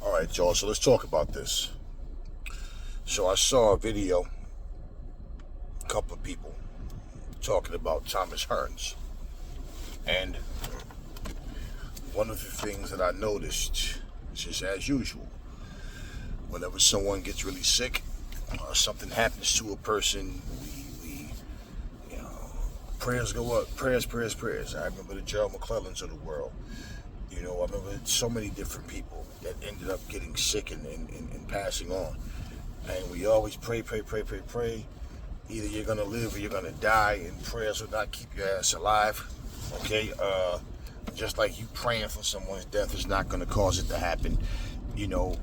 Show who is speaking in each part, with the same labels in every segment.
Speaker 1: All right, y'all, so let's talk about this. So I saw a video, a couple of people talking about Thomas Hearns. And one of the things that I noticed, just as usual, whenever someone gets really sick, something happens to a person, we prayers go up, prayers. I remember the Gerald McClellans of the world. I remember so many different people that ended up getting sick and passing on. And we always pray. Either you're going to live or you're going to die, and prayers will not keep your ass alive. Okay? Just like you praying for someone's death is not going to cause it to happen.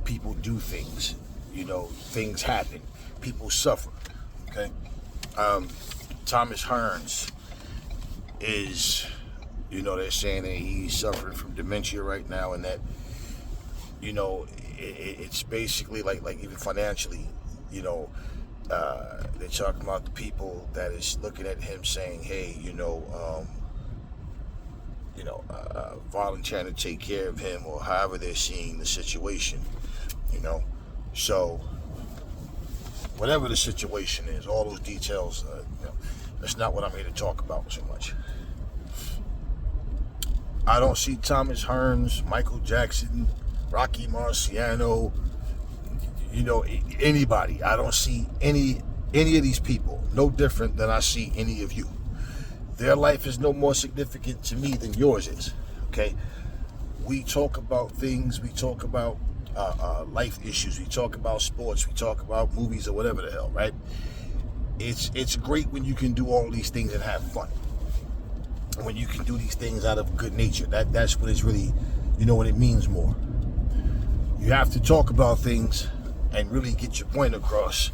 Speaker 1: People do things. Things happen. People suffer. Okay? Thomas Hearns is... they're saying that he's suffering from dementia right now, and that, it's basically like even financially, they're talking about the people that is looking at him saying, hey, volunteering to take care of him, or however they're seeing the situation, So, whatever the situation is, all those details, that's not what I'm here to talk about so much. I don't see Thomas Hearns, Michael Jackson, Rocky Marciano, anybody. I don't see any of these people no different than I see any of you. Their life is no more significant to me than yours is. Okay, we talk about things. We talk about life issues. We talk about sports. We talk about movies or whatever the hell. Right? It's great when you can do all these things and have fun. When you can do these things out of good nature, that's what it's really, what it means more. You have to talk about things and really get your point across,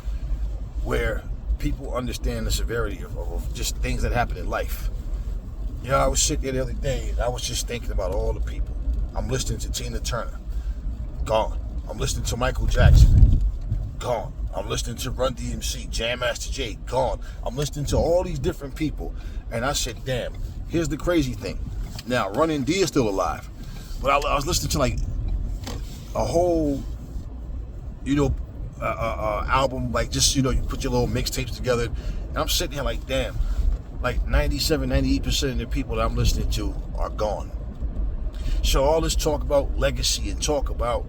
Speaker 1: where people understand the severity of just things that happen in life. I was sitting there the other day and I was just thinking about all the people. I'm listening to Tina Turner, gone. I'm listening to Michael Jackson, gone. I'm listening to Run DMC, Jam Master Jay, gone. I'm listening to all these different people, and I said, damn. Here's the crazy thing. Now, Running D is still alive, but I was listening to like a whole, album, like just, you put your little mixtapes together, and I'm sitting here like, damn, like 98% of the people that I'm listening to are gone. So all this talk about legacy and talk about,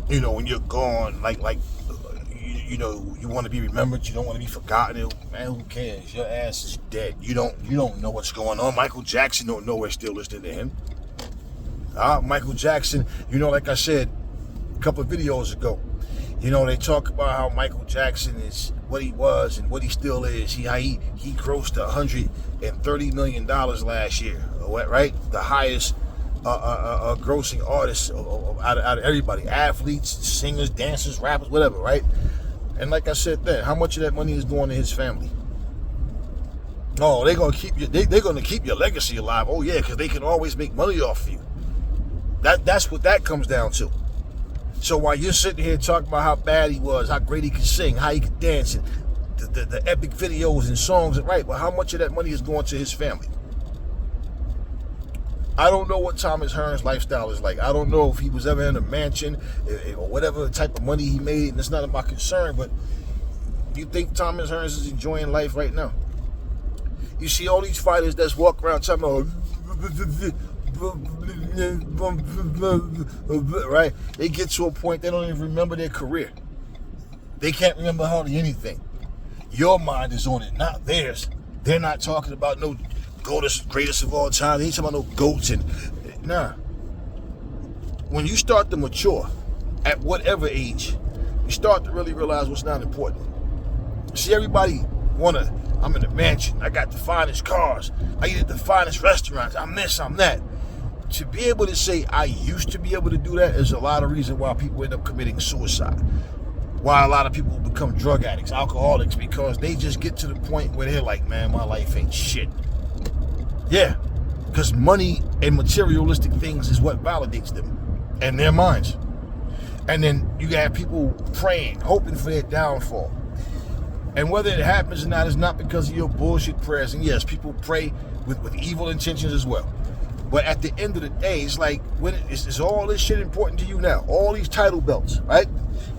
Speaker 1: when you're gone, you want to be remembered. You don't want to be forgotten. Man, who cares? Your ass is dead. You don't know what's going on. Michael Jackson don't know we're still listening to him. Michael Jackson, like I said a couple of videos ago, they talk about how Michael Jackson is what he was and what he still is. He grossed $130 million last year, right? The highest grossing artist out of everybody, athletes, singers, dancers, rappers, whatever, right? And like I said then, how much of that money is going to his family? Oh, they're gonna keep you. They're gonna keep your legacy alive. Oh yeah, because they can always make money off of you. That's what that comes down to. So while you're sitting here talking about how bad he was, how great he could sing, how he could dance, and the epic videos and songs, right? But how much of that money is going to his family? I don't know what Thomas Hearns' lifestyle is like. I don't know if he was ever in a mansion or whatever type of money he made, and it's none of my concern, but you think Thomas Hearns is enjoying life right now? You see all these fighters that's walk around talking about, right? They get to a point they don't even remember their career. They can't remember hardly anything. Your mind is on it, not theirs. They're not talking about no greatest of all time. They ain't talking about no goats and nah. When you start to mature, at whatever age, you start to really realize what's not important. See, everybody I'm in a mansion. I got the finest cars. I eat at the finest restaurants. I'm this, I'm that. To be able to say I used to be able to do that is a lot of reason why people end up committing suicide. Why a lot of people become drug addicts, alcoholics, because they just get to the point where they're like, man, my life ain't shit. Yeah, because money and materialistic things is what validates them and their minds. And then you have people praying, hoping for their downfall. And whether it happens or not is not because of your bullshit prayers. And yes, people pray with evil intentions as well. But at the end of the day, it's like, when is all this shit important to you now? All these title belts, right?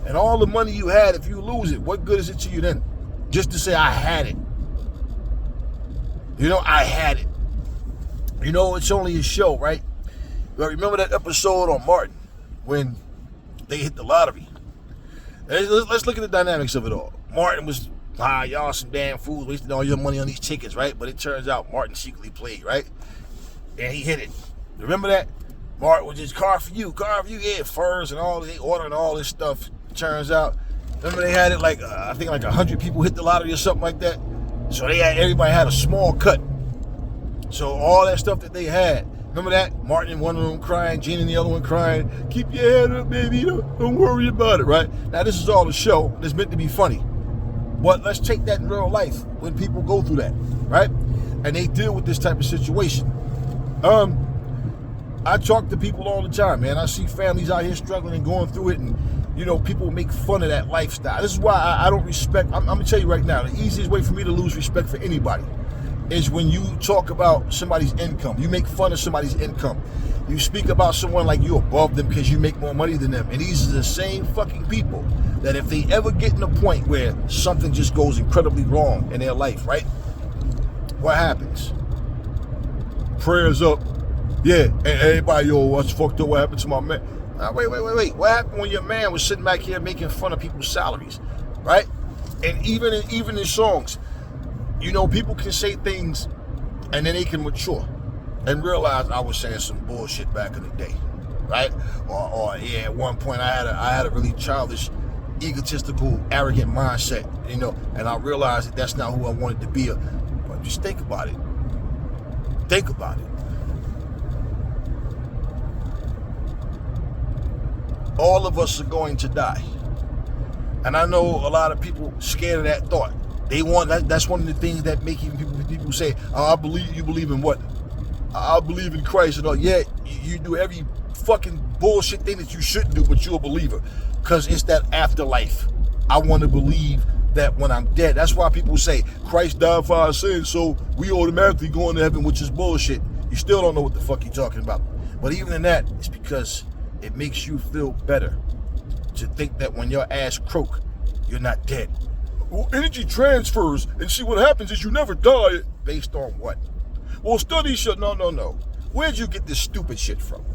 Speaker 1: And all the money you had, if you lose it, what good is it to you then? Just to say, I had it. I had it. It's only a show, right? But remember that episode on Martin when they hit the lottery? Let's look at the dynamics of it all. Martin was, y'all some damn fools wasting all your money on these tickets, right? But it turns out Martin secretly played, right? And he hit it. Remember that? Martin was just, car for you, yeah, furs and all, they ordering all this stuff. Turns out, remember they had it like, I think like 100 people hit the lottery or something like that? So everybody had a small cut. So all that stuff that they had, remember that? Martin in one room crying, Gene in the other one crying, keep your head up, baby, don't worry about it, right? Now this is all a show, it's meant to be funny. But let's take that in real life when people go through that, right? And they deal with this type of situation. I talk to people all the time, man. I see families out here struggling and going through it, and people make fun of that lifestyle. This is why I don't respect. I'm gonna tell you right now, the easiest way for me to lose respect for anybody is when you talk about somebody's income. You make fun of somebody's income. You speak about someone like you're above them because you make more money than them. And these are the same fucking people that if they ever get in a point where something just goes incredibly wrong in their life, right? What happens? Prayers up. Yeah, and everybody, what's fucked up? What happened to my man? Wait. What happened when your man was sitting back here making fun of people's salaries, right? And even in songs, people can say things and then they can mature and realize I was saying some bullshit back in the day, right? Or at one point I had a really childish, egotistical, arrogant mindset, and I realized that that's not who I wanted to be. But just think about it. Think about it. All of us are going to die. And I know a lot of people scared of that thought. That's one of the things that make people say, I believe. You believe in what? I believe in Christ and all. Yeah, you do every fucking bullshit thing that you shouldn't do, but you're a believer. Because it's that afterlife. I want to believe that when I'm dead. That's why people say Christ died for our sins, so we automatically go into heaven, which is bullshit. You still don't know what the fuck you're talking about. But even in that, it's because it makes you feel better to think that when your ass croak, you're not dead. Well, energy transfers, and see what happens is you never die. Based on what? Well, studies show. No. Where'd you get this stupid shit from?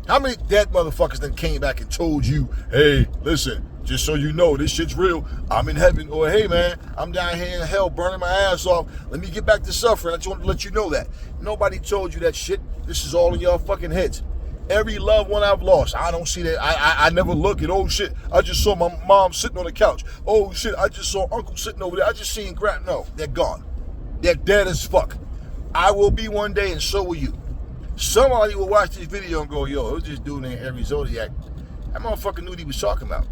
Speaker 1: How many dead motherfuckers then came back and told you, hey, listen, just so you know, this shit's real. I'm in heaven. Or, hey, man, I'm down here in hell burning my ass off. Let me get back to suffering. I just want to let you know that. Nobody told you that shit. This is all in your fucking heads. Every loved one I've lost, I don't see that. I never look at, oh shit, I just saw my mom sitting on the couch. Oh shit, I just saw uncle sitting over there. I just seen no, they're gone. They're dead as fuck. I will be one day and so will you. Somebody will watch this video and go, yo, it was this dude named Every Zodiac. That motherfucker knew what he was talking about.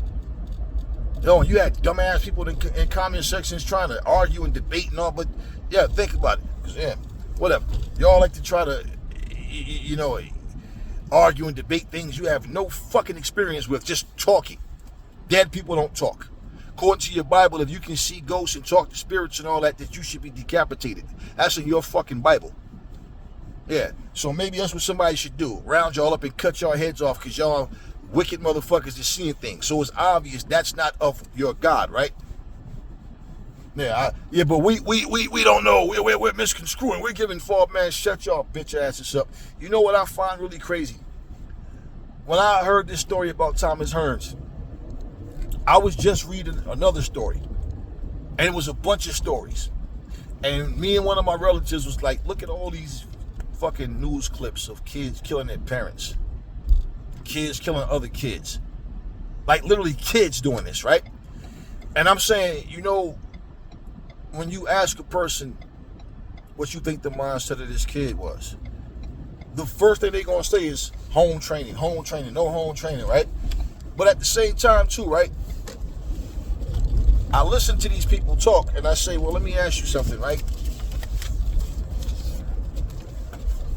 Speaker 1: Yo, you had dumbass people in comment sections trying to argue and debate and all, but yeah, think about it. Cause yeah, whatever. Y'all like to try to, argue and debate things you have no fucking experience with, just talking. Dead people don't talk. According to your Bible, if you can see ghosts and talk to spirits and all that, that you should be decapitated. That's in your fucking Bible. Yeah, so maybe that's what somebody should do. Round y'all up and cut y'all heads off because y'all wicked motherfuckers are seeing things. So it's obvious that's not of your God, right? Yeah, but we don't know. We're misconstruing. We're giving fault, man. Shut y'all bitch asses up. You know what I find really crazy? When I heard this story about Thomas Hearns, I was just reading another story, and it was a bunch of stories. And me and one of my relatives was like, look at all these fucking news clips of kids killing their parents, kids killing other kids, like literally kids doing this, right? And I'm saying, when you ask a person what you think the mindset of this kid was, the first thing they're going to say is home training, no home training, right? But at the same time, too, right? I listen to these people talk and I say, well, let me ask you something, right?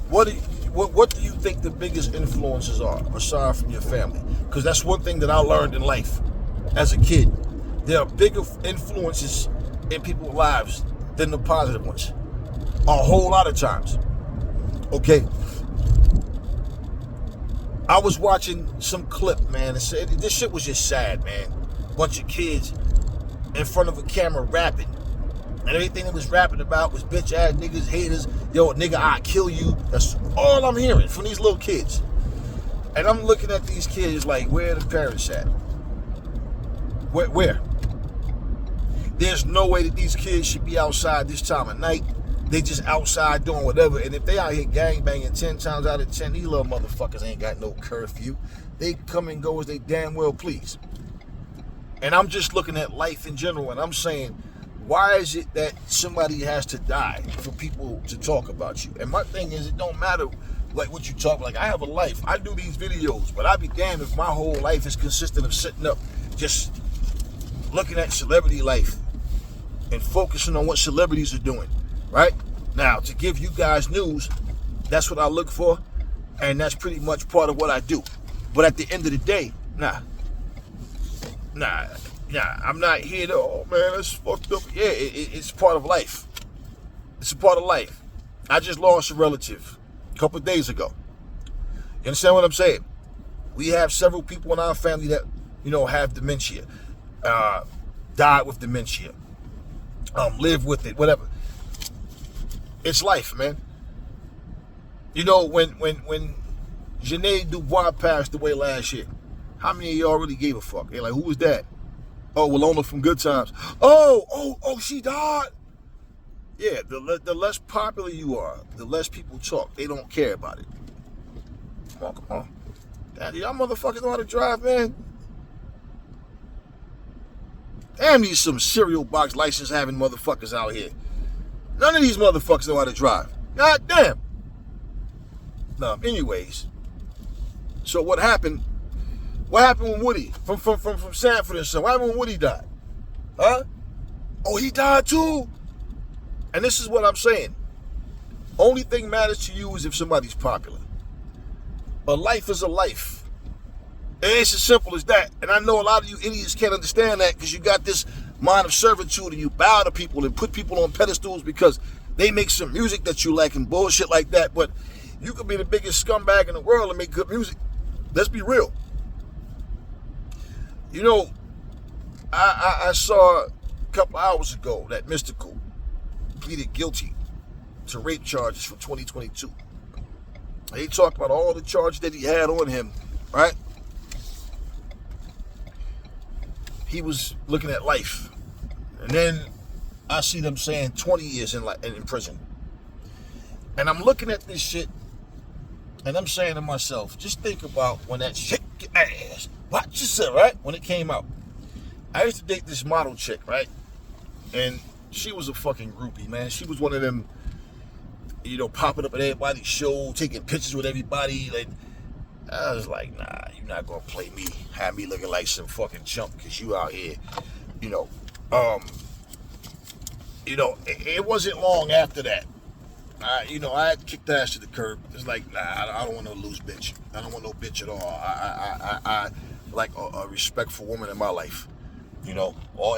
Speaker 1: What do you think the biggest influences are, aside from your family? Because that's one thing that I learned in life as a kid. There are bigger influences in people's lives than the positive ones. A whole lot of times. Okay. I was watching some clip, man, and said this shit was just sad, man. Bunch of kids in front of a camera rapping. And everything they was rapping about was bitch ass niggas, haters. Yo, nigga, I kill you. That's all I'm hearing from these little kids. And I'm looking at these kids like, where are the parents at? Where? There's no way that these kids should be outside this time of night. They just outside doing whatever. And if they out here gangbanging 10 times out of 10, these little motherfuckers ain't got no curfew. They come and go as they damn well please. And I'm just looking at life in general, and I'm saying, why is it that somebody has to die for people to talk about you? And my thing is, it don't matter like what you talk. Like, I have a life. I do these videos, but I'd be damned if my whole life is consistent of sitting up just looking at celebrity life and focusing on what celebrities are doing. Right? Now, to give you guys news, that's what I look for, and that's pretty much part of what I do. But at the end of the day, nah, I'm not here to, oh man, that's fucked up. Yeah, it's part of life. It's a part of life. I just lost a relative a couple of days ago. You understand what I'm saying? We have several people in our family that, have dementia, died with dementia, live with it, whatever. It's life, man. When Janae Dubois passed away last year, how many of y'all really gave a fuck? They're like, who was that? Oh, Walona from Good Times. Oh, she died. Yeah, the less popular you are, the less people talk. They don't care about it. Come on. Damn, y'all motherfuckers know how to drive, man? Damn, these some cereal box license having motherfuckers out here. None of these motherfuckers know how to drive. God damn. No, anyways. So what happened? What happened with Woody from Sanford and Son? What happened when Woody died? Huh? Oh, he died too. And this is what I'm saying. Only thing matters to you is if somebody's popular. But life is a life. It's as simple as that. And I know a lot of you idiots can't understand that because you got this mind of servitude and you bow to people and put people on pedestals because they make some music that you like and bullshit like that. But you could be the biggest scumbag in the world and make good music. Let's be real. I saw a couple hours ago that Mystical pleaded guilty to rape charges for 2022. They talked about all the charges that he had on him, right? He was looking at life. And then I see them saying 20 years in prison. And I'm looking at this shit, and I'm saying to myself, just think about when that shit ass, watch yourself, right? When it came out. I used to date this model chick, right? And she was a fucking groupie, man. She was one of them, popping up at everybody's show, taking pictures with everybody. Like, I was like, nah, you're not gonna play me, have me looking like some fucking chump because you out here, it wasn't long after that. I had kicked ass to the curb. It's like, nah, I don't want no loose bitch. I don't want no bitch at all. I like a respectful woman in my life.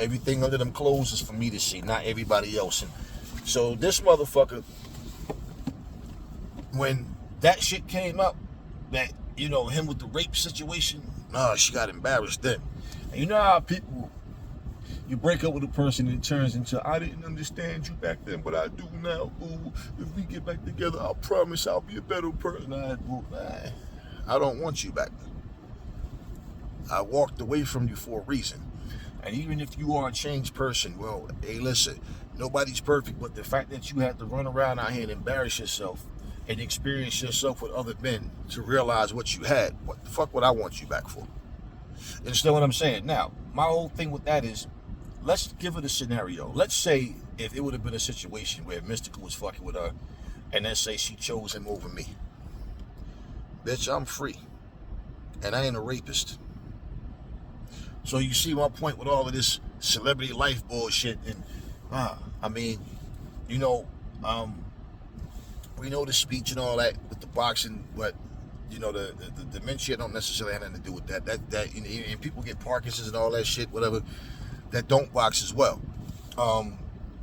Speaker 1: Everything under them clothes is for me to see, not everybody else. And so this motherfucker, when that shit came up, that, him with the rape situation, she got embarrassed then. And you know how people, you break up with a person and it turns into, I didn't understand you back then, but I do now. Ooh, if we get back together, I promise I'll be a better person. I don't want you back then. I walked away from you for a reason. And even if you are a changed person, well, hey, listen, nobody's perfect, but the fact that you had to run around out here and embarrass yourself and experience yourself with other men to realize what you had, what the fuck would I want you back for? You understand what I'm saying? Now, my whole thing with that is, let's give it a scenario. Let's say if it would have been a situation where Mystical was fucking with her, and let's say she chose him over me. Bitch, I'm free. And I ain't a rapist. So you see my point with all of this celebrity life bullshit. And, we know the speech and all that with the boxing, but, the dementia don't necessarily have nothing to do with that. And people get Parkinson's and all that shit, whatever, that don't box as well.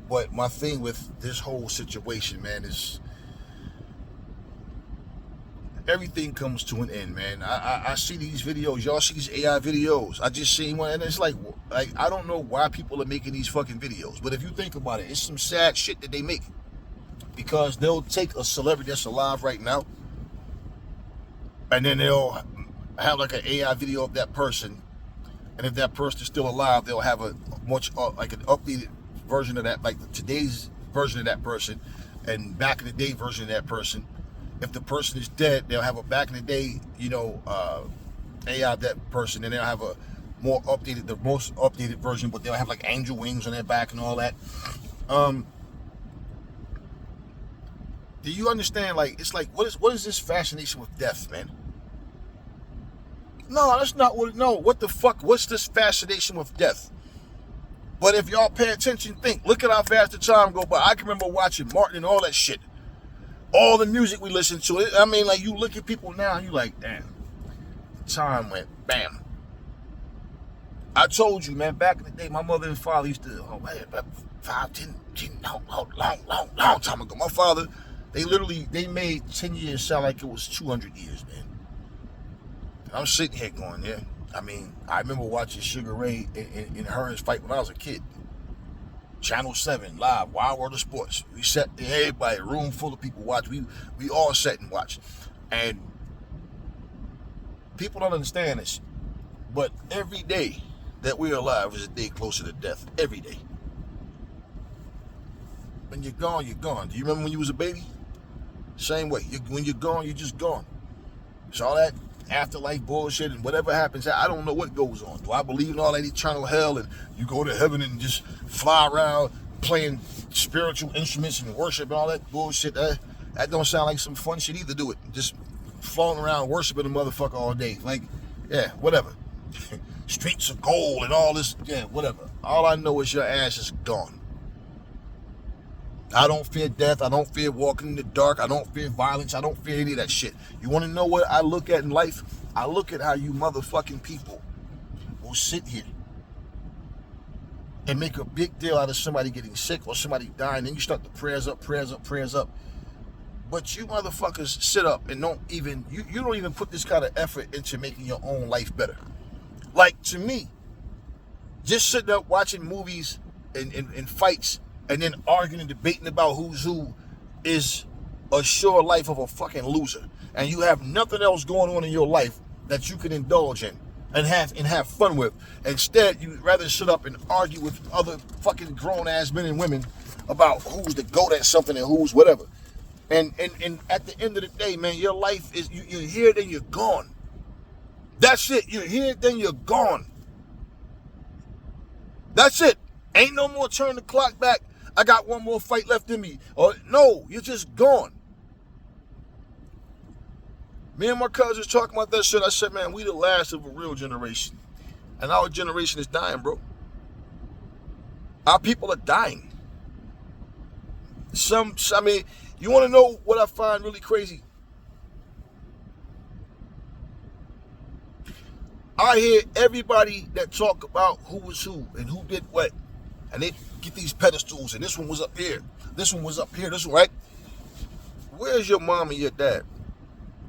Speaker 1: But my thing with this whole situation, man, is everything comes to an end, man. I see these videos. Y'all see these AI videos. I just seen one, and it's like I don't know why people are making these fucking videos. But if you think about it, it's some sad shit that they make. Because they'll take a celebrity that's alive right now, and then they'll have like an AI video of that person. And if that person is still alive, they'll have a much like an updated version of that, like today's version of that person, and back in the day version of that person. If the person is dead, they'll have a back in the day, AI of that person, and they'll have a more updated, the most updated version, but they'll have like angel wings on their back and all that. Do you understand? Like, it's like, what is this fascination with death, man? No, that's not what. No, what the fuck? What's this fascination with death? But if y'all pay attention, look at how fast the time go by. I can remember watching Martin and all that shit. All the music we listened to. I mean, like, you look at people now and you like, damn, time went bam. I told you, man, back in the day, my mother and father used to, 5, 10, long time ago. My father, they made 10 years sound like it was 200 years, man. And I'm sitting here going, yeah. I mean, I remember watching Sugar Ray and Hearns fight when I was a kid. Channel 7, live, Wild World of Sports. We sat there, everybody, a room full of people watch. We all sat and watched. And people don't understand this, but every day that we're alive is a day closer to death. Every day. When you're gone, you're gone. Do you remember when you was a baby? Same way. When you're gone, you're just gone. So all that afterlife bullshit and whatever happens, I don't know what goes on. Do I believe in all that eternal hell and you go to heaven and just fly around playing spiritual instruments and worship and all that bullshit? That don't sound like some fun shit either, do it? Just floating around worshiping a motherfucker all day. Like, yeah, whatever. Streets of gold and all this, yeah, whatever. All I know is your ass is gone. I don't fear death. I don't fear walking in the dark. I don't fear violence. I don't fear any of that shit. You want to know what I look at in life? I look at how you motherfucking people will sit here and make a big deal out of somebody getting sick or somebody dying. Then you start the prayers up, prayers up, prayers up. But you motherfuckers sit up and don't even, you don't even put this kind of effort into making your own life better. Like, to me, just sitting up watching movies and fights and then arguing and debating about who's who is a sure life of a fucking loser. And you have nothing else going on in your life that you can indulge in and have fun with. Instead, you'd rather sit up and argue with other fucking grown-ass men and women about who's the GOAT at something and who's whatever. And at the end of the day, man, your life is, you're here, then you're gone. That's it. You're here, then you're gone. That's it. Ain't no more turn the clock back. I got one more fight left in me. Or no, you're just gone. Me and my cousins talking about that shit. I said, man, we the last of a real generation. And our generation is dying, bro. Our people are dying. I mean, you want to know what I find really crazy? I hear everybody that talk about who was who and who did what. And they get these pedestals, and this one was up here. This one was up here. This one, right? Where's your mom and your dad?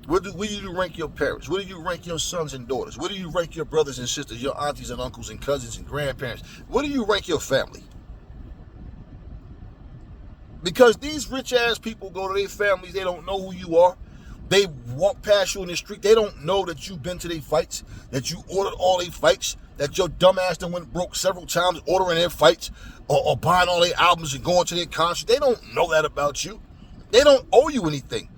Speaker 1: Where do you rank your parents? Where do you rank your sons and daughters? Where do you rank your brothers and sisters, your aunties and uncles and cousins and grandparents? Where do you rank your family? Because these rich-ass people go to their families, they don't know who you are. They walk past you in the street. They don't know that you've been to their fights, that you ordered all their fights, that your dumb ass done went broke several times ordering their fights or buying all their albums and going to their concerts. They don't know that about you. They don't owe you anything.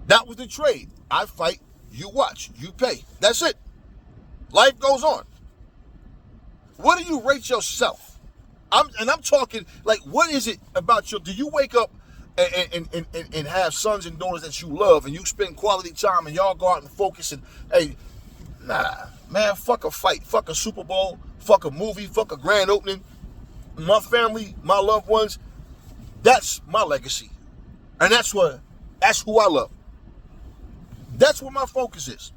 Speaker 1: That was the trade. I fight, you watch, you pay. That's it. Life goes on. What do you rate yourself? I'm talking, like, what is it about do you wake up and have sons and daughters that you love and you spend quality time and y'all go out and focus and, hey, nah, man, fuck a fight, fuck a Super Bowl, fuck a movie, fuck a grand opening. My family, my loved ones, that's my legacy. And that's who I love. That's what my focus is.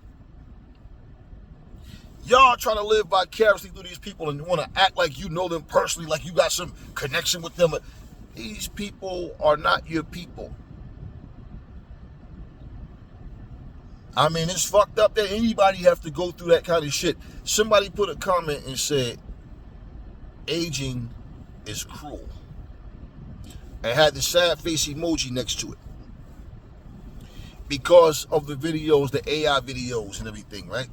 Speaker 1: Y'all try to live vicariously through these people and want to act like you know them personally, like you got some connection with them. These people are not your people. I mean, it's fucked up that anybody have to go through that kind of shit. Somebody put a comment and said, aging is cruel. And had the sad face emoji next to it. Because of the videos, the AI videos and everything, right?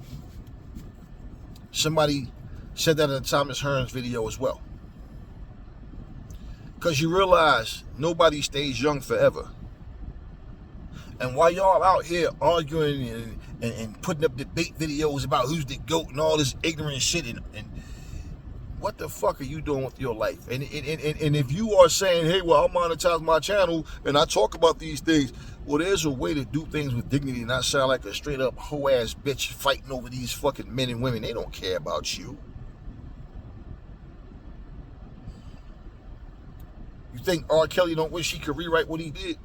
Speaker 1: Somebody said that in a Thomas Hearns video as well. Because you realize nobody stays young forever. And while y'all out here arguing and putting up debate videos about who's the GOAT and all this ignorant shit, and what the fuck are you doing with your life? And if you are saying, hey, well, I monetize my channel and I talk about these things, well, there's a way to do things with dignity and not sound like a straight up hoe-ass bitch fighting over these fucking men and women. They don't care about you. You think R. Kelly don't wish he could rewrite what he did?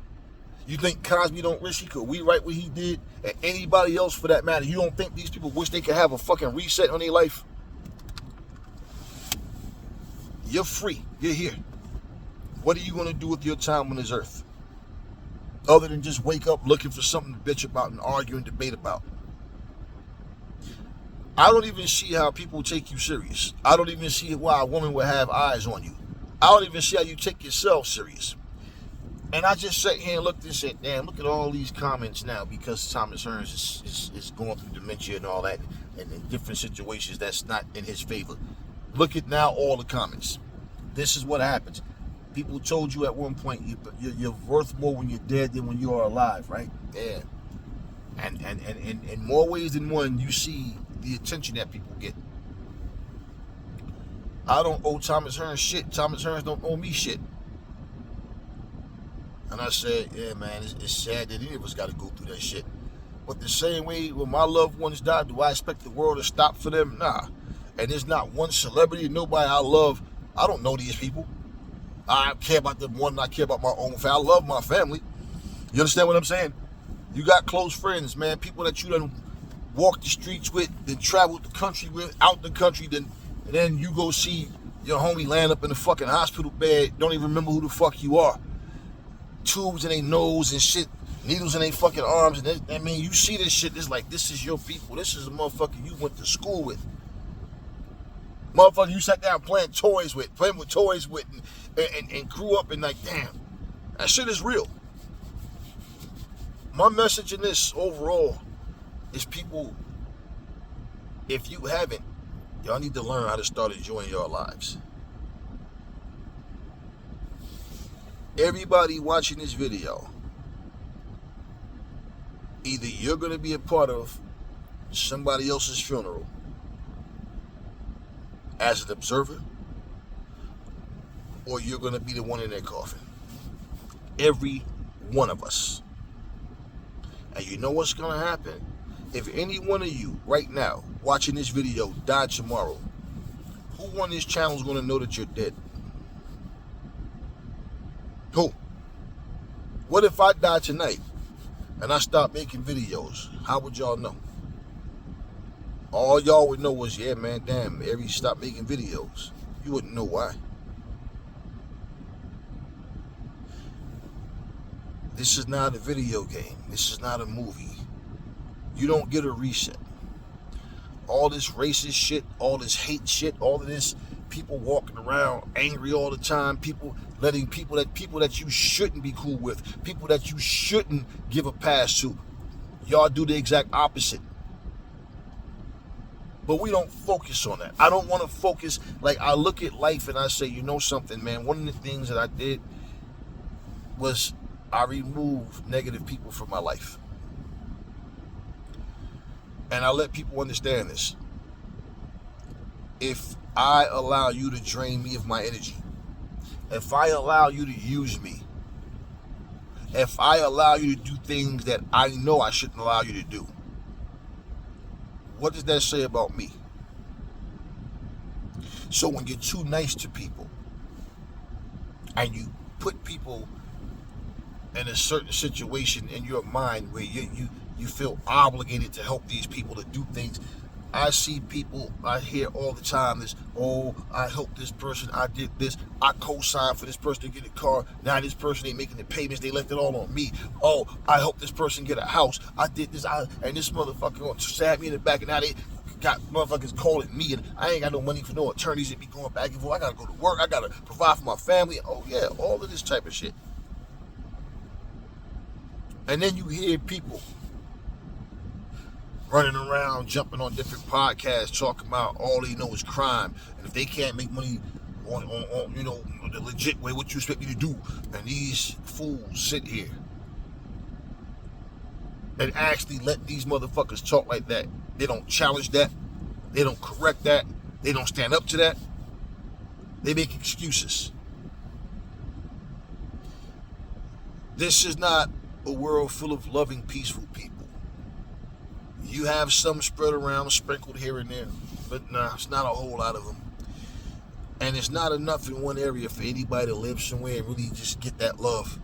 Speaker 1: You think Cosby don't wish he could rewrite what he did? And anybody else for that matter? You don't think these people wish they could have a fucking reset on their life? You're free. You're here. What are you going to do with your time on this earth? Other than just wake up looking for something to bitch about and argue and debate about. I don't even see how people take you serious. I don't even see why a woman would have eyes on you. I don't even see how you take yourself serious. And I just sat here and looked and said, damn, look at all these comments now, because Thomas Hearns is going through dementia and all that, and in different situations that's not in his favor. Look at now all the comments. This is what happens. People told you at one point you're worth more when you're dead than when you are alive, right? Yeah. And in more ways than one, you see the attention that people get. I don't owe Thomas Hearns shit. Thomas Hearns don't owe me shit. And I said, yeah, man, it's sad that any of us got to go through that shit. But the same way when my loved ones die, do I expect the world to stop for them? Nah. And there's not one celebrity, nobody I love. I don't know these people. I care about them more than I care about my own family. I love my family. You understand what I'm saying? You got close friends, man. People that you done walk the streets with, then traveled the country with, out the country, then you go see your homie laying up in the fucking hospital bed, don't even remember who the fuck you are. Tubes in their nose and shit, needles in their fucking arms. And I mean, you see this shit, it's like, this is your people. This is a motherfucker you went to school with. Motherfucker you sat down playing with toys with, and grew up and like, damn, that shit is real. My message in this overall is, people, if you haven't, y'all need to learn how to start enjoying your lives. Everybody watching this video, either you're going to be a part of somebody else's funeral as an observer, or you're going to be the one in their coffin. Every one of us. And you know what's going to happen? If any one of you right now watching this video died tomorrow, who on this channel is going to know that you're dead? Who? What if I die tonight and I stop making videos? How would y'all know? All y'all would know was, yeah, man, damn, Aries stopped making videos. You wouldn't know why. This is not a video game. This is not a movie. You don't get a reset. All this racist shit, all this hate shit, all of this, people walking around angry all the time, people letting people that you shouldn't be cool with, people that you shouldn't give a pass to, y'all do the exact opposite. But we don't focus on that. I don't want to focus. Like, I look at life and I say, you know something, man, one of the things that I did was I removed negative people from my life. And I let people understand this. If I allow you to drain me of my energy, if I allow you to use me, if I allow you to do things that I know I shouldn't allow you to do, what does that say about me? So when you're too nice to people and you put people in a certain situation in your mind where you feel obligated to help these people to do things, I see people, I hear all the time this, oh, I helped this person, I did this, I co-signed for this person to get a car, now this person ain't making the payments, they left it all on me. Oh, I helped this person get a house, I did this, and this motherfucker gonna stab me in the back, and now they got motherfuckers calling me, and I ain't got no money for no attorneys that be going back and forth. I gotta go to work, I gotta provide for my family. Oh yeah, all of this type of shit. And then you hear people running around, jumping on different podcasts, talking about all they know is crime. And if they can't make money on the legit way, what you expect me to do? And these fools sit here and actually let these motherfuckers talk like that. They don't challenge that. They don't correct that. They don't stand up to that. They make excuses. This is not a world full of loving, peaceful people. You have some spread around, sprinkled here and there, but nah, it's not a whole lot of them. And it's not enough in one area for anybody to live somewhere and really just get that love.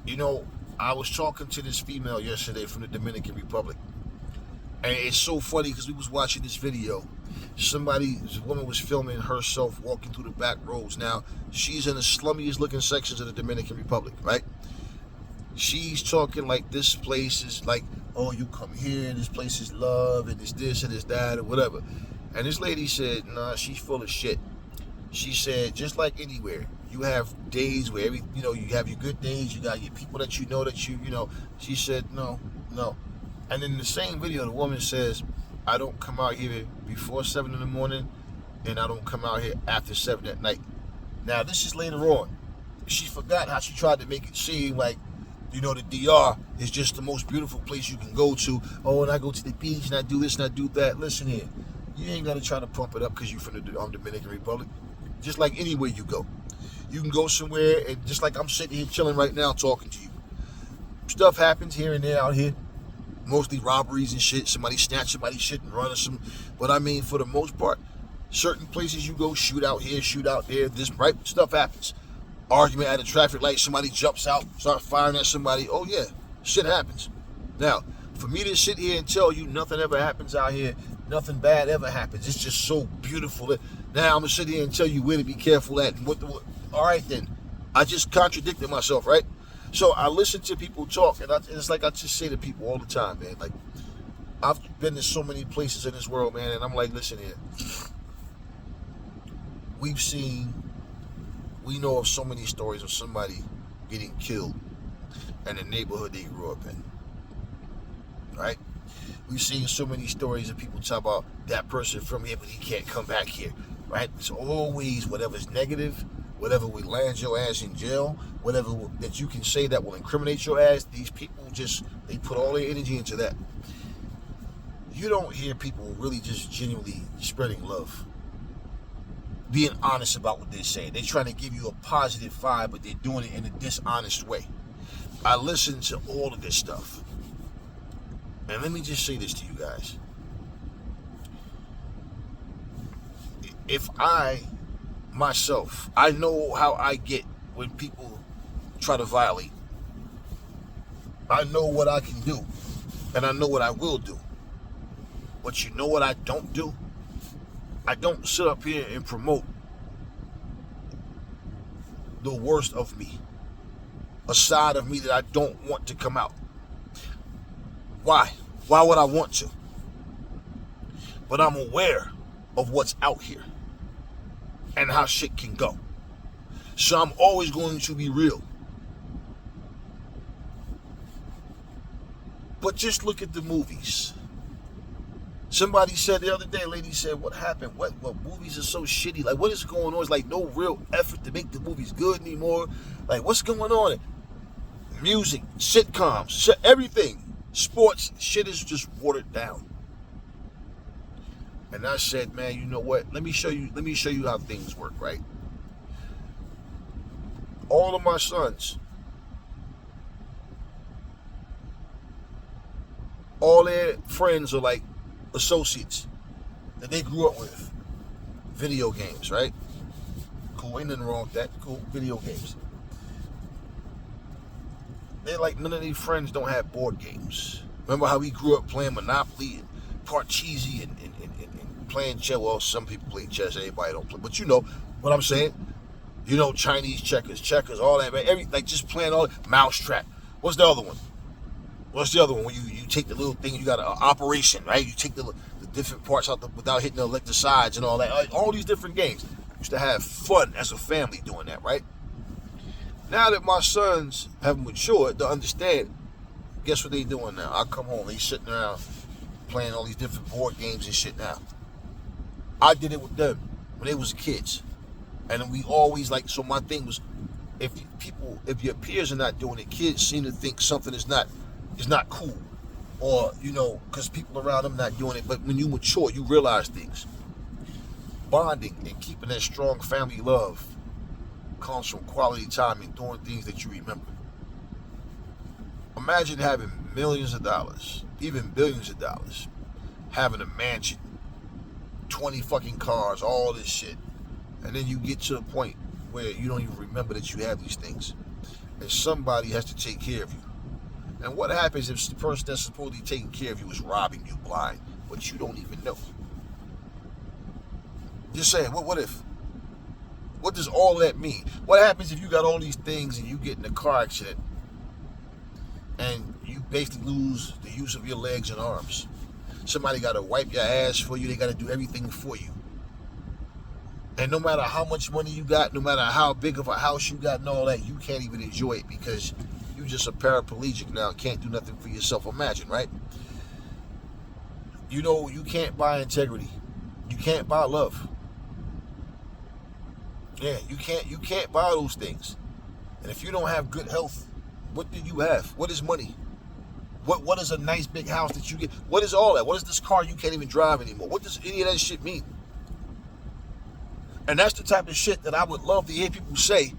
Speaker 1: You know, I was talking to this female yesterday from the Dominican Republic. And it's so funny because we was watching this video. This woman was filming herself walking through the back roads. Now, she's in the slummiest looking sections of the Dominican Republic, right? She's talking like this place is like, oh, you come here, and this place is love, and it's this, and it's that, and whatever. And this lady said, nah, she's full of shit. She said, just like anywhere, you have days where you have your good days, you got your people that you know. She said, no. And in the same video, the woman says, I don't come out here before 7 in the morning, and I don't come out here after 7 at night. Now, this is later on. She forgot how she tried to make it seem like, the DR is just the most beautiful place you can go to. Oh, and I go to the beach, and I do this, and I do that. Listen here. You ain't got to try to pump it up because you're from the Dominican Republic. Just like anywhere you go. You can go somewhere, and just like I'm sitting here chilling right now talking to you. Stuff happens here and there out here. Mostly robberies and shit. Somebody snatch somebody's shit and run or some. But I mean, for the most part, certain places you go, shoot out here, shoot out there. This right stuff happens. Argument at a traffic light, somebody jumps out, start firing at somebody. Oh yeah, shit happens. Now, for me to sit here and tell you nothing ever happens out here, nothing bad ever happens, it's just so beautiful. Now I'm gonna sit here and tell you where to be careful at and what. All right then, I just contradicted myself, right? So I listen to people talk, and it's like I just say to people all the time, man. Like, I've been to so many places in this world, man, and I'm like, listen here. We know of so many stories of somebody getting killed in the neighborhood they grew up in, right? We've seen so many stories of people talk about that person from here, but he can't come back here, right? It's always whatever's negative, whatever will land your ass in jail, whatever that you can say that will incriminate your ass. These people they put all their energy into that. You don't hear people really just genuinely spreading love, being honest about what they're saying. They're trying to give you a positive vibe, but they're doing it in a dishonest way. I listen to all of this stuff. And let me just say this to you guys. If I know how I get when people try to violate. I know what I can do, and I know what I will do. But you know what I don't do? I don't sit up here and promote the worst of me, a side of me that I don't want to come out. Why? Why would I want to? But I'm aware of what's out here and how shit can go. So I'm always going to be real. But just look at the movies. Somebody said the other day, a lady said, what happened? What movies are so shitty? Like, what is going on? It's like no real effort to make the movies good anymore. Like, what's going on? Music, sitcoms, everything, sports, shit is just watered down. And I said, man, you know what? Let me show you how things work, right? All of my sons, all their friends are like associates that they grew up with. Video games, right? Cool, ain't nothing wrong with that. Cool, video games. They're like, none of these friends don't have board games. Remember how we grew up playing Monopoly and part cheesy and playing chess. Well, some people play chess, everybody don't play. But you know what I'm saying? You know, Chinese checkers, all that, man. Like just playing all mousetrap. What's the other one? What's the other one? When you take the little thing, you got an operation, right? You take the different parts out without hitting the electric sides and all that. Like, all these different games. Used to have fun as a family doing that, right? Now that my sons have matured to understand, guess what they doing now? I come home, they sitting around playing all these different board games and shit now. I did it with them when they was kids. And we always so my thing was, if your peers are not doing it, kids seem to think something is not cool. Or, because people around them not doing it. But when you mature, you realize things. Bonding and keeping that strong family love comes from quality time and doing things that you remember. Imagine having millions of dollars, even billions of dollars, having a mansion, 20 fucking cars, all this shit. And then you get to a point where you don't even remember that you have these things. And somebody has to take care of you. And what happens if the person that's supposed to be taking care of you is robbing you blind, but you don't even know? Just saying, what if? What does all that mean? What happens if you got all these things and you get in a car accident and you basically lose the use of your legs and arms? Somebody got to wipe your ass for you. They got to do everything for you. And no matter how much money you got, no matter how big of a house you got and all that, you can't even enjoy it because you're just a paraplegic now and can't do nothing for yourself. Imagine, right? You can't buy integrity. You can't buy love. Yeah, you can't buy those things. And if you don't have good health, what do you have? What is money? What is a nice big house that you get? What is all that? What is this car you can't even drive anymore? What does any of that shit mean? And that's the type of shit that I would love to hear people say,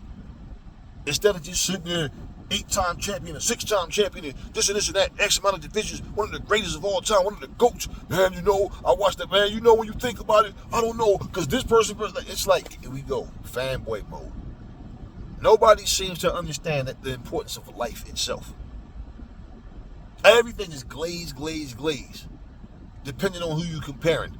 Speaker 1: instead of just sitting there, 8-time champion, a 6-time champion, and this and that, X amount of divisions, one of the greatest of all time, one of the GOATs. Man, I watched that, man, when you think about it, I don't know, because this person, it's like, here we go, fanboy mode. Nobody seems to understand the importance of life itself. Everything is glaze, depending on who you're comparing.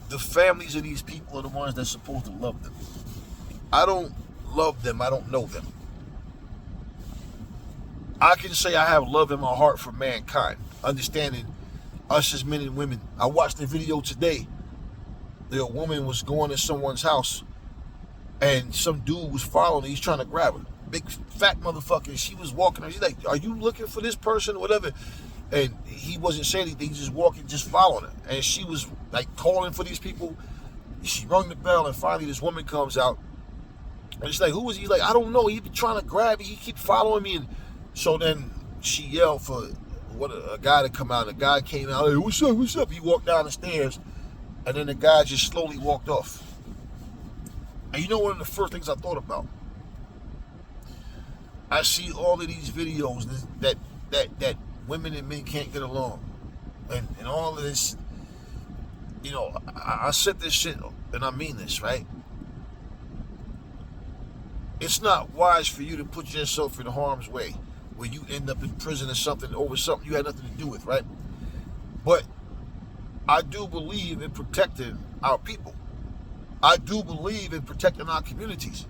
Speaker 1: The families of these people are the ones that's supposed to love them. I don't love them. I don't know them. I can say I have love in my heart for mankind, understanding us as men and women. I watched the video today. The woman was going to someone's house, and some dude was following her. He's trying to grab her. Big fat motherfucker. She was walking her. She's like, "Are you looking for this person or whatever?" And he wasn't saying anything, he just walking, just following her. And she was calling for these people. She rung the bell, and finally this woman comes out. And she's like, "Who is he?" He's like, "I don't know. He be trying to grab me. He keep following me." And so then she yelled for a guy to come out. And the guy came out, "Hey, what's up? He walked down the stairs. And then the guy just slowly walked off. And one of the first things I thought about? I see all of these videos that women and men can't get along, and all of this. I said this shit, and I mean this, right? It's not wise for you to put yourself in harm's way, where you end up in prison or something over something you had nothing to do with, right? But I do believe in protecting our people. I do believe in protecting our communities.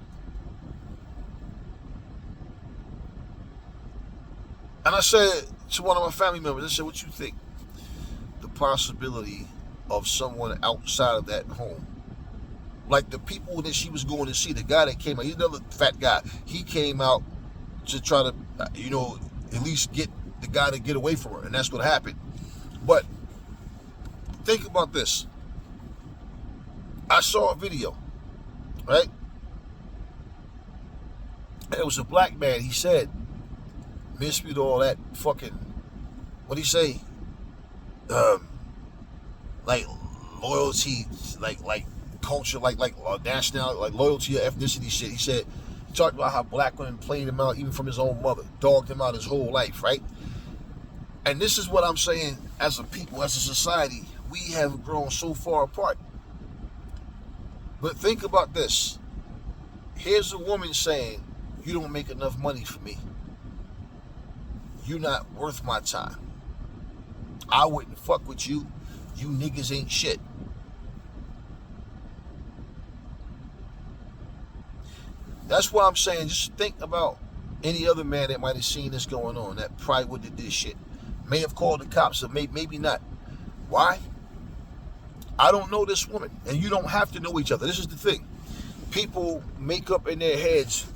Speaker 1: And I said to one of my family members, I said, "What you think? The possibility of someone outside of that home, like the people that she was going to see, the guy that came out, he's another fat guy. He came out to try to, at least get the guy to get away from her, and that's what happened. But think about this. I saw a video, right? And it was a black man. He said, miss me to all that fucking, what'd he say? Like loyalty, like culture, like nationality, like loyalty or ethnicity shit. He said, he talked about how black women played him out even from his own mother, dogged him out his whole life, right? And this is what I'm saying, as a people, as a society, we have grown so far apart. But think about this. Here's a woman saying, you don't make enough money for me. you're not worth my time. I wouldn't fuck with you. You niggas ain't shit. That's why I'm saying, just think about any other man that might have seen this going on, that probably would have did this shit. May have called the cops, or maybe not. Why? I don't know this woman, and you don't have to know each other. This is the thing. People make up in their heads,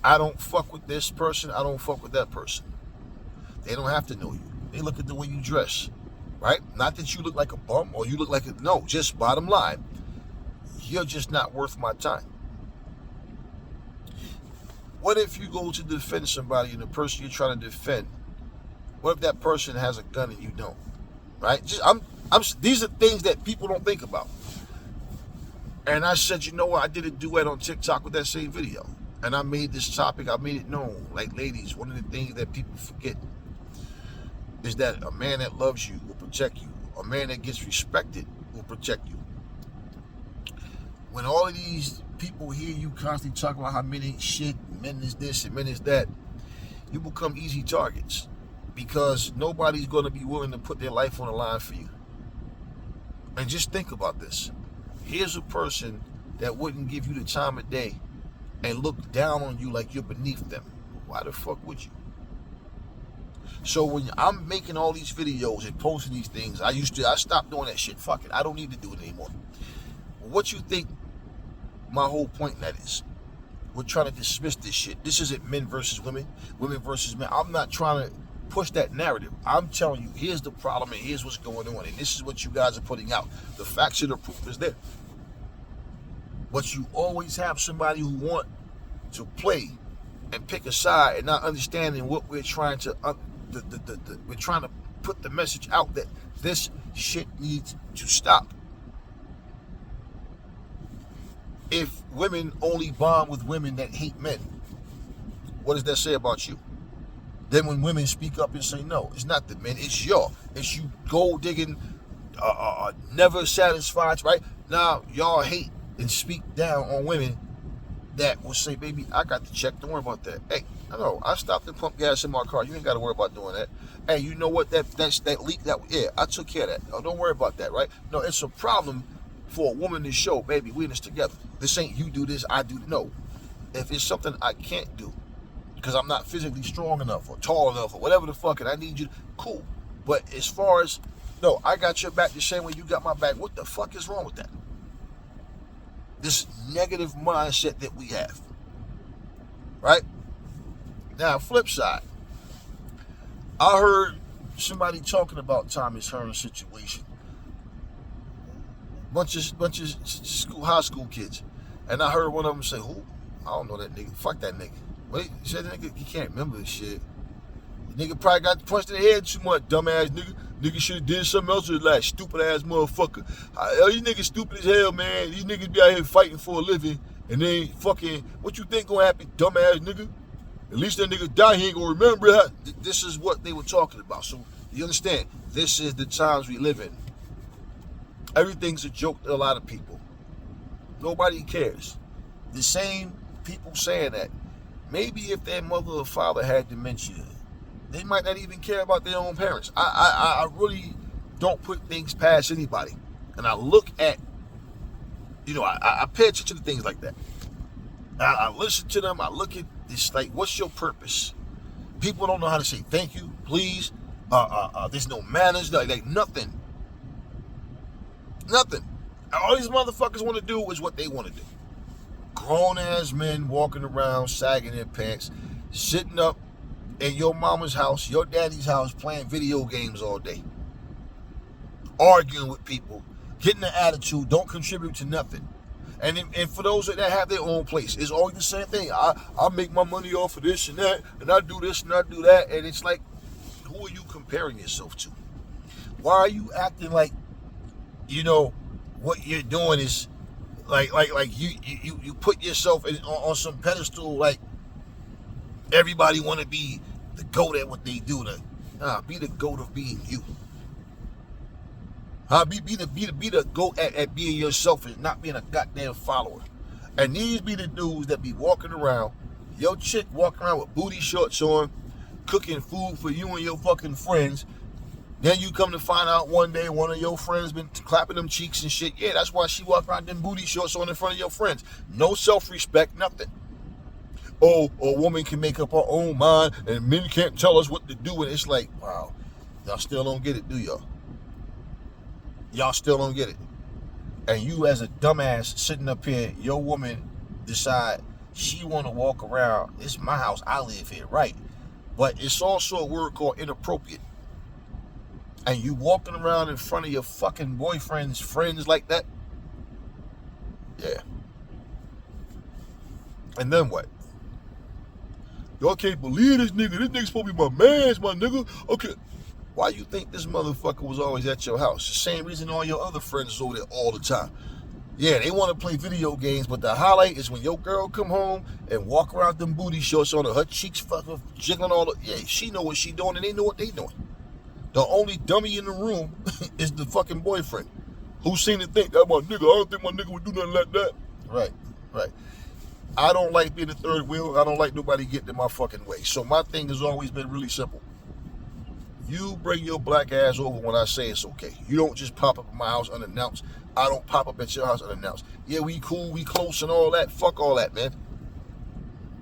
Speaker 1: I don't fuck with this person, I don't fuck with that person. They don't have to know you. They look at the way you dress, right? Not that you look like a bum or you look like a, no, just bottom line, you're just not worth my time. What if you go to defend somebody and the person you're trying to defend, what if that person has a gun and you don't, right? These are things that people don't think about. And I said, you know what? I did a duet on TikTok with that same video. And I made this topic, I made it known. Like, ladies, one of the things that people forget is that a man that loves you will protect you. A man that gets respected will protect you. When all of these people hear you constantly talking about how men ain't shit, men is this and men is that, you become easy targets. Because nobody's going to be willing to put their life on the line for you. And just think about this. Here's a person that wouldn't give you the time of day and look down on you like you're beneath them. Why the fuck would you? So when I'm making all these videos and posting these things, I stopped doing that shit. Fuck it. I don't need to do it anymore. What you think my whole point in that is? We're trying to dismiss this shit. This isn't men versus women, women versus men. I'm not trying to push that narrative. I'm telling you, here's the problem and here's what's going on. And this is what you guys are putting out. The facts and the proof is there. But you always have somebody who want to play and pick a side and not understanding what we're trying to, we're trying to put the message out that this shit needs to stop. If women only bond with women that hate men, what does that say about you? Then when women speak up and say, no, it's not the men, it's you gold digging, never satisfied, right? Now, y'all hate and speak down on women that will say, baby, I got the check, don't worry about that. Hey, I stopped and pumped gas in my car, you ain't got to worry about doing that. Hey, you know what, that leak, yeah, I took care of that. Oh, don't worry about that, right? No, it's a problem for a woman to show, baby, we in this together. This ain't you do this, I do that. No, if it's something I can't do, because I'm not physically strong enough or tall enough or whatever the fuck, and I need you, cool. But as far as, no, I got your back the same way you got my back, what the fuck is wrong with that? This negative mindset that we have, right? Now, flip side, I heard somebody talking about Thomas Hearns' situation. Bunch of high school kids, and I heard one of them say, "Who? I don't know that nigga. Fuck that nigga." Wait, he said that nigga, he can't remember this shit. The nigga probably got punched in the head too much, dumbass nigga. Nigga should have did something else with his life, stupid ass motherfucker. These niggas stupid as hell, man. These niggas be out here fighting for a living, and they fucking, what you think gonna happen, dumbass nigga? At least that nigga die, he ain't gonna remember how. This is what they were talking about. So you understand, this is the times we live in. Everything's a joke to a lot of people. Nobody cares. The same people saying that, maybe if their mother or father had dementia, they might not even care about their own parents. I really don't put things past anybody. And I look at, I pay attention to things like that. I listen to them. I look at this, like, what's your purpose? People don't know how to say thank you, please. There's no manners, like nothing. Nothing. All these motherfuckers want to do is what they want to do. Grown-ass men walking around, sagging their pants, sitting up in your mama's house, your daddy's house, playing video games all day. Arguing with people, getting an attitude, don't contribute to nothing. And for those that have their own place, it's always the same thing. I make my money off of this and that, and I do this and I do that. And it's like, who are you comparing yourself to? Why are you acting like, what you're doing is like you put yourself on some pedestal, like everybody want to be the GOAT at what they do. Be the GOAT of being you. Be the GOAT at being yourself and not being a goddamn follower. And these be the dudes that be walking around, your chick walking around with booty shorts on, cooking food for you and your fucking friends. Then you come to find out one day one of your friends been clapping them cheeks and shit. Yeah, that's why she walk around them booty shorts on in front of your friends. No self-respect, nothing. Oh, a woman can make up her own mind and men can't tell us what to do. And it's like, wow, y'all still don't get it, do y'all? Y'all still don't get it. And you as a dumbass sitting up here, your woman decide she want to walk around. It's my house, I live here, right? But it's also a word called inappropriate. And you walking around in front of your fucking boyfriend's friends like that? Yeah. And then what? Y'all can't believe this nigga. This nigga's supposed to be my man's, my nigga. Okay. Why you think this motherfucker was always at your house? The same reason all your other friends is over there all the time. Yeah, they want to play video games, but the highlight is when your girl come home and walk around them booty shorts on her cheeks fucking jiggling all the... Yeah, she know what she doing and they know what they doing. The only dummy in the room is the fucking boyfriend. Who seem to think, that my nigga, I don't think my nigga would do nothing like that. Right, right. I don't like being the third wheel. I don't like nobody getting in my fucking way. So my thing has always been really simple. You bring your black ass over when I say it's okay. You don't just pop up at my house unannounced. I don't pop up at your house unannounced. Yeah, we cool, we close and all that. Fuck all that, man.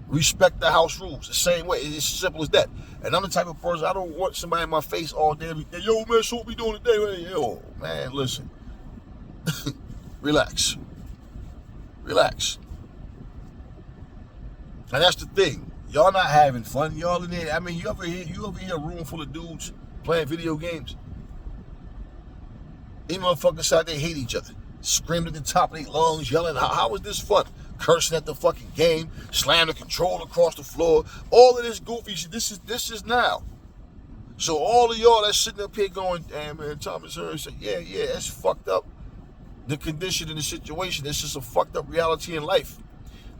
Speaker 1: Respect the house rules the same way. It's as simple as that. And I'm the type of person, I don't want somebody in my face all day. Yo, man, so what we doing today? Yo, man, listen. Relax. Relax. And that's the thing. Y'all not having fun. Y'all in there. I mean, you ever hear a room full of dudes playing video games? These motherfuckers out there hate each other. Screaming at the top of their lungs, yelling, how is this fun? Cursing at the fucking game, slam the controller across the floor. All of this goofy shit. This is now. So all of y'all that's sitting up here going, damn man, Thomas Hearns said, yeah, it's fucked up. The condition and the situation. It's just a fucked up reality in life.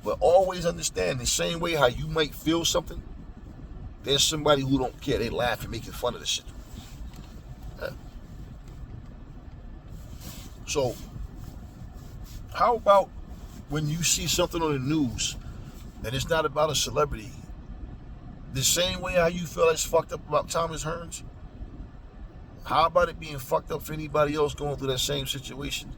Speaker 1: But always understand, the same way how you might feel something, there's somebody who don't care. They laugh and making fun of the shit. Yeah. So, how about when you see something on the news and it's not about a celebrity, the same way how you feel that's fucked up about Thomas Hearns, how about it being fucked up for anybody else going through that same situation?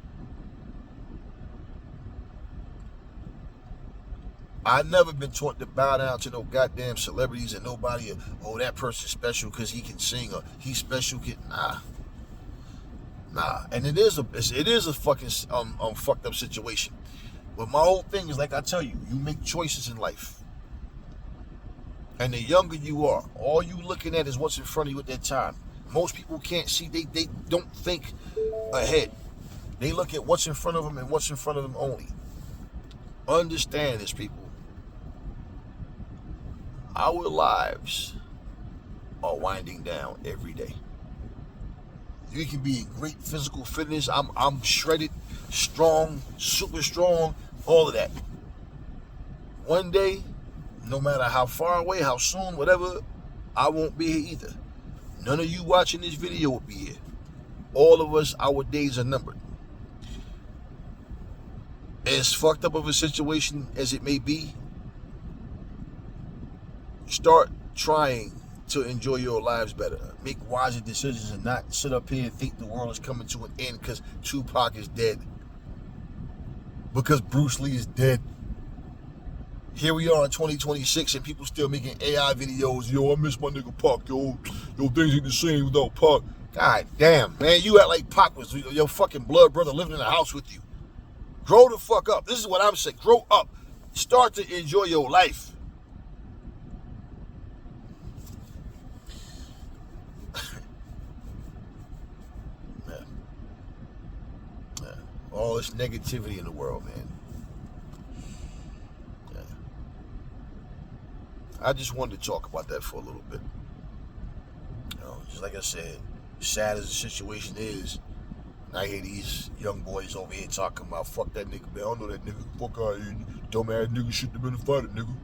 Speaker 1: I've never been taught to bow down to no goddamn celebrities and nobody, oh, that person's special because he can sing or he's special. Nah. And it is a fucking fucked up situation. But my whole thing is, like I tell you, you make choices in life. And the younger you are, all you looking at is what's in front of you at that time. Most people can't see, they don't think ahead. They look at what's in front of them and what's in front of them only. Understand this, people. Our lives are winding down every day. You can be in great physical fitness. I'm shredded, strong, super strong, all of that. One day, no matter how far away, how soon, whatever, I won't be here either. None of you watching this video will be here. All of us, our days are numbered. As fucked up of a situation as it may be, start trying to enjoy your lives better. Make wiser decisions and not sit up here and think the world is coming to an end because Tupac is dead. Because Bruce Lee is dead. Here we are in 2026 and people still making AI videos. Yo, I miss my nigga Pac, yo. Yo, things ain't the same without Pac. God damn, man. You act like Pac was your fucking blood brother living in the house with you. Grow the fuck up. This is what I'm saying. Grow up. Start to enjoy your life. All this negativity in the world, man. Yeah. I just wanted to talk about that for a little bit. You know, just like I said, sad as the situation is, I hear these young boys over here talking about, fuck that nigga, man. I don't know that nigga. Fuck out here. Dumbass nigga shouldn't have been a fighter, nigga.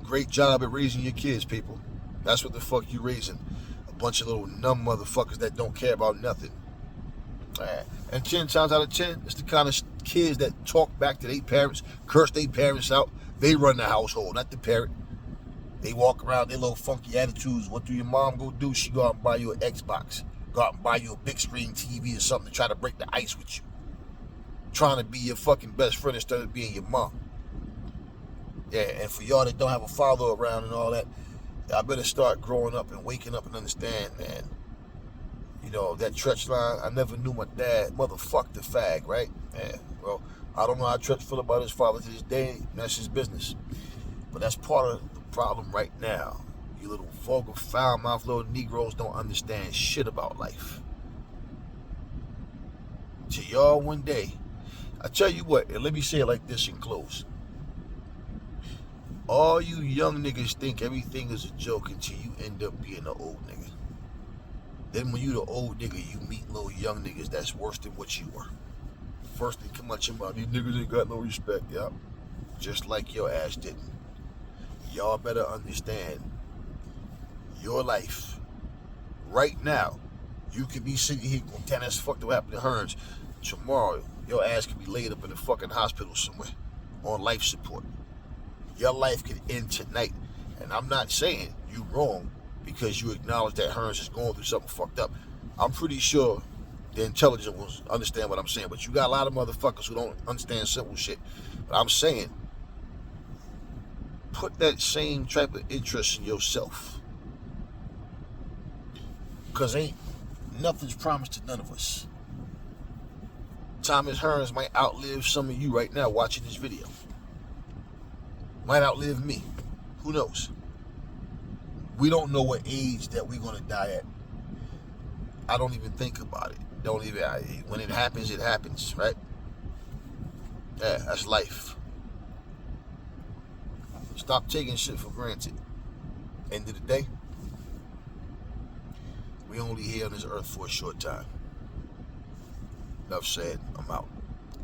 Speaker 1: Great job at raising your kids, people. That's what the fuck you raising. A bunch of little numb motherfuckers that don't care about nothing. And 10 times out of 10, it's the kind of kids that talk back to their parents, curse their parents out. They run the household, not the parent. They walk around their little funky attitudes. What do your mom go do? She go out and buy you an Xbox. Go out and buy you a big screen TV or something to try to break the ice with you. Trying to be your fucking best friend instead of being your mom. Yeah, and for y'all that don't have a father around and all that, I better start growing up and waking up and understand, man. You know, that Tretch line, I never knew my dad. Motherfuck the fag, right? Yeah, well, I don't know how Tretch feel about his father to this day. That's his business. But that's part of the problem right now. You little vulgar, foul-mouthed little Negroes don't understand shit about life. To y'all one day, I tell you what, and let me say it like this and close. All you young niggas think everything is a joke until you end up being an old nigga. Then when you the old nigga, you meet little young niggas that's worse than what you were. First thing come out your mouth, these niggas ain't got no respect, yup. Just like your ass didn't. Y'all better understand your life. Right now, you could be sitting here going, damn, that's fucked what happened to Hearns. Tomorrow, your ass could be laid up in a fucking hospital somewhere on life support. Your life could end tonight. And I'm not saying you wrong because you acknowledge that Hearns is going through something fucked up. I'm pretty sure the intelligent ones understand what I'm saying, but you got a lot of motherfuckers who don't understand simple shit. But I'm saying, put that same type of interest in yourself. Because nothing's promised to none of us. Thomas Hearns might outlive some of you right now watching this video. Might outlive me. Who knows? We don't know what age that we're going to die at. I don't even think about it. When it happens, right? Yeah, that's life. Stop taking shit for granted. End of the day, we only here on this earth for a short time. Enough said, I'm out.